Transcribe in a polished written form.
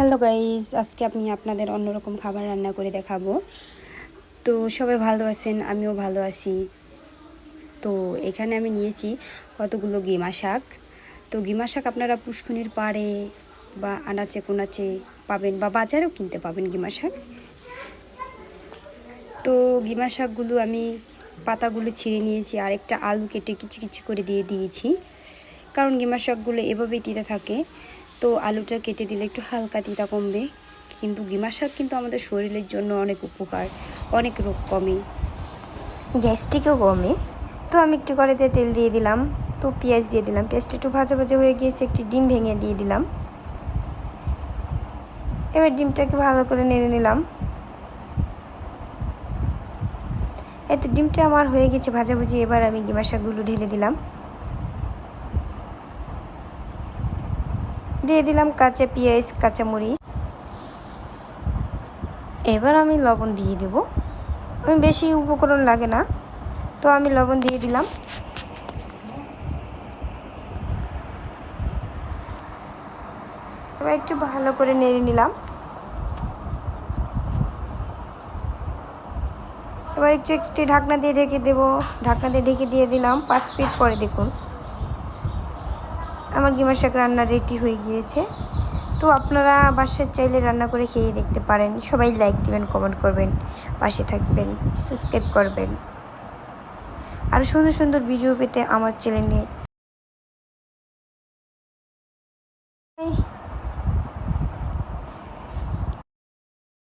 Hello guys, আজকে আমি আপনাদের অন্যরকম খাবার রান্না করে দেখাবো। তো সবাই ভালো আছেন, আমিও ভালো আছি। তো এখানে আমি নিয়েছি কতগুলো গিমা শাক। তো গিমা শাক আপনারা পুষ্কুনির পাড়ে বা আনাচে কোনাচে পাবেন বা বাজারেও কিনতে পাবেন গিমা শাক। তো গিমা শাকগুলো আমি পাতাগুলো ছিঁড়ে নিয়েছি আর একটা আলু কেটে কিচি কিচি করে দিয়ে দিয়েছি, কারণ গিমা শাকগুলো এভাবেই তিতা থাকে। তো আলুটা কেটে দিলে একটু হালকা তিতা কমবে। কিন্তু গিমা শাক কিন্তু আমাদের শরীরের জন্য অনেক উপকার, অনেক রোগ কমে, গ্যাস্ট্রিকও কমে। তো আমি একটু কড়াইতে তেল দিয়ে দিলাম, তো পেঁয়াজ দিয়ে দিলাম। পেঁয়াজটা একটু ভাজা ভাজা হয়ে গিয়েছে, একটি ডিম ভেঙে দিয়ে দিলাম। এবার ডিমটাকে ভালো করে নেড়ে নিলাম। এই তো ডিমটা আমার হয়ে গেছে ভাজাভুজি। এবার আমি গিমা শাকগুলো ঢেলে দিলাম, দিয়ে দিলাম কাঁচা পেঁয়াজ, কাঁচামরিচ। এবার আমি লবণ দিয়ে দেব। আমি বেশি উপকরণ লাগে না, তো আমি লবণ দিয়ে দিলাম। এবার একটু ভালো করে নেড়ে নিলাম। এবার একটু ঢাকনা দিয়ে ঢেকে দেবো। ঢাকনা দিয়ে ঢেকে দিয়ে দিলাম। 5 মিনিট পরে দেখুন আমার গিমা শাক রান্না রেডি হয়ে গিয়েছে। তো আপনারা বাসায় চাইলে রান্না করে খেয়ে দেখতে পারেন। সবাই লাইক দিবেন, কমেন্ট করবেন, পাশে থাকবেন, সাবস্ক্রাইব করবেন। আর সুন্দর সুন্দর ভিডিও পেতে আমার চ্যানেলে